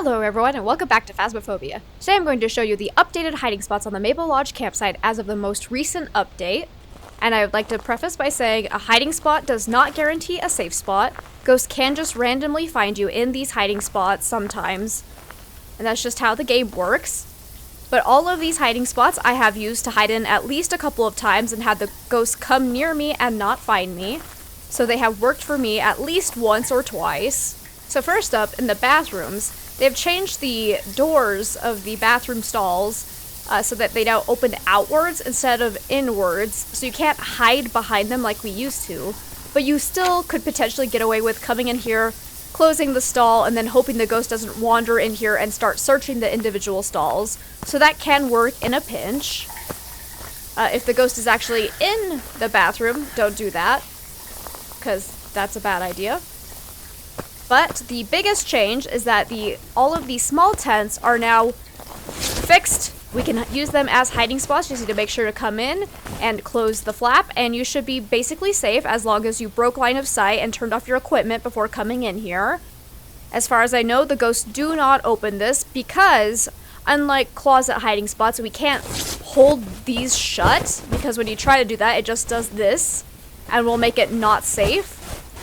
Hello everyone and welcome back to Phasmophobia. Today I'm going to show you the updated hiding spots on the Maple Lodge campsite as of the most recent update. And I would like to preface by saying a hiding spot does not guarantee a safe spot. Ghosts can just randomly find you in these hiding spots sometimes. And that's just how the game works. But all of these hiding spots I have used to hide in at least a couple of times and had the ghosts come near me and not find me. So they have worked for me at least once or twice. So first up, in the bathrooms, they've changed the doors of the bathroom stalls so that they now open outwards instead of inwards, so you can't hide behind them like we used to, but you still could potentially get away with coming in here, closing the stall, and then hoping the ghost doesn't wander in here and start searching the individual stalls. So that can work in a pinch. If the ghost is actually in the bathroom, don't do that, because that's a bad idea. But the biggest change is that all of these small tents are now fixed. We can use them as hiding spots. You just need to make sure to come in and close the flap, and you should be basically safe as long as you broke line of sight and turned off your equipment before coming in here. As far as I know, the ghosts do not open this because, unlike closet hiding spots, we can't hold these shut, because when you try to do that, it just does this and will make it not safe.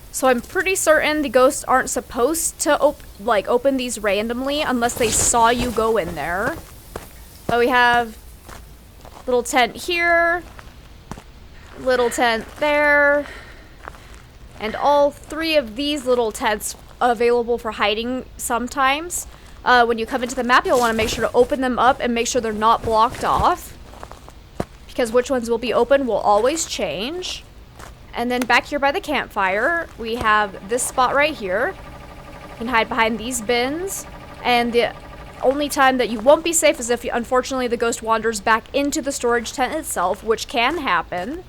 So I'm pretty certain the ghosts aren't supposed to open these randomly unless they saw you go in there. But we have little tent here, little tent there, and all three of these little tents available for hiding sometimes. When you come into the map, you'll want to make sure to open them up and make sure they're not blocked off, because which ones will be open will always change. And then back here by the campfire, we have this spot right here. You can hide behind these bins. And the only time that you won't be safe is if, unfortunately, the ghost wanders back into the storage tent itself, which can happen.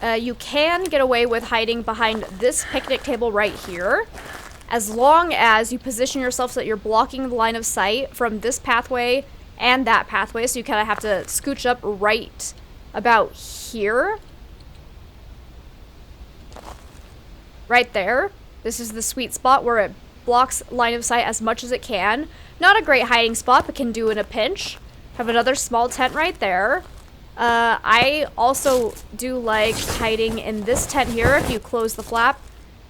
You can get away with hiding behind this picnic table right here, as long as you position yourself so that you're blocking the line of sight from this pathway and that pathway. So you kind of have to scooch up right about here. Right there. This is the sweet spot where it blocks line of sight as much as it can. Not a great hiding spot, but can do in a pinch. Have another small tent right there. I also do like hiding in this tent here. If you close the flap,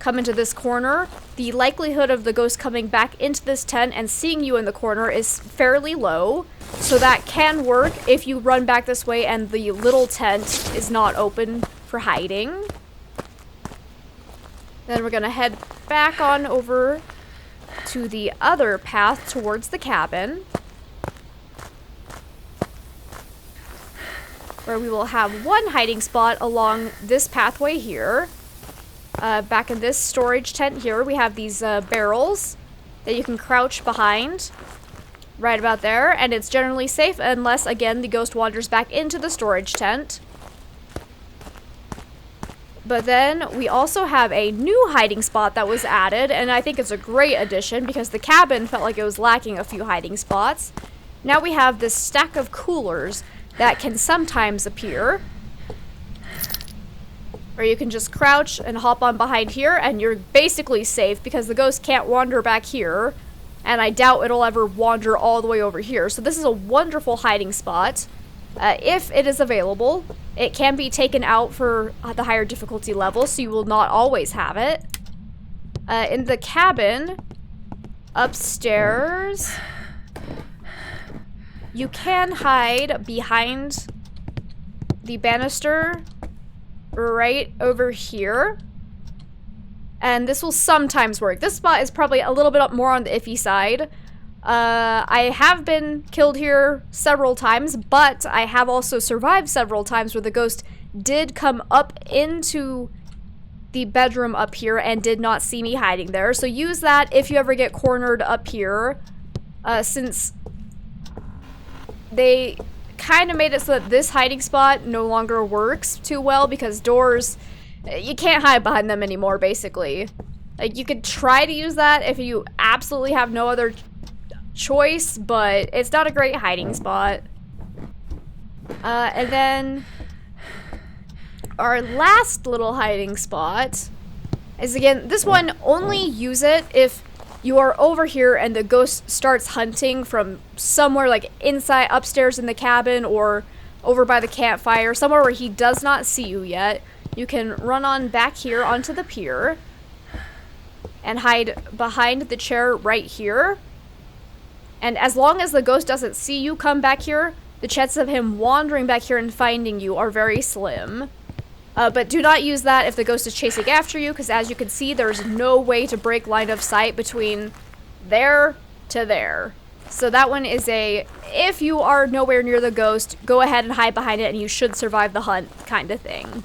come into this corner, the likelihood of the ghost coming back into this tent and seeing you in the corner is fairly low. So that can work if you run back this way and the little tent is not open for hiding. Then we're gonna head back on over to the other path towards the cabin, where we will have one hiding spot along this pathway here. Back in this storage tent here, we have these barrels that you can crouch behind right about there, and it's generally safe unless, again, the ghost wanders back into the storage tent. But then we also have a new hiding spot that was added, and I think it's a great addition because the cabin felt like it was lacking a few hiding spots. Now we have this stack of coolers that can sometimes appear, where you can just crouch and hop on behind here, and you're basically safe because the ghost can't wander back here, and I doubt it'll ever wander all the way over here. So this is a wonderful hiding spot. If it is available, it can be taken out for the higher difficulty level, so you will not always have it. In the cabin, upstairs, you can hide behind the banister right over here. And this will sometimes work. This spot is probably a little bit more on the iffy side. I have been killed here several times, but I have also survived several times where the ghost did come up into the bedroom up here and did not see me hiding there. So use that if you ever get cornered up here, since they kind of made it so that this hiding spot no longer works too well because doors, you can't hide behind them anymore, basically. Like, you could try to use that if you absolutely have no other choice, but it's not a great hiding spot. And then our last little hiding spot is, again, this one, only use it if you are over here and the ghost starts hunting from somewhere like inside, upstairs in the cabin, or over by the campfire, somewhere where he does not see you yet, you can run on back here onto the pier and hide behind the chair right here. And as long as the ghost doesn't see you come back here, the chances of him wandering back here and finding you are very slim. But do not use that if the ghost is chasing after you, because as you can see, there's no way to break line of sight between there to there. So that one is a, if you are nowhere near the ghost, go ahead and hide behind it and you should survive the hunt kind of thing.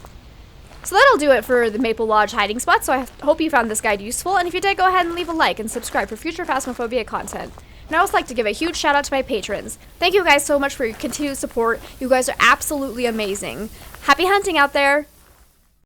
So that'll do it for the Maple Lodge hiding spot, so I hope you found this guide useful, and if you did, go ahead and leave a like and subscribe for future Phasmophobia content. And I would also like to give a huge shout out to my patrons. Thank you guys so much for your continued support. You guys are absolutely amazing. Happy hunting out there!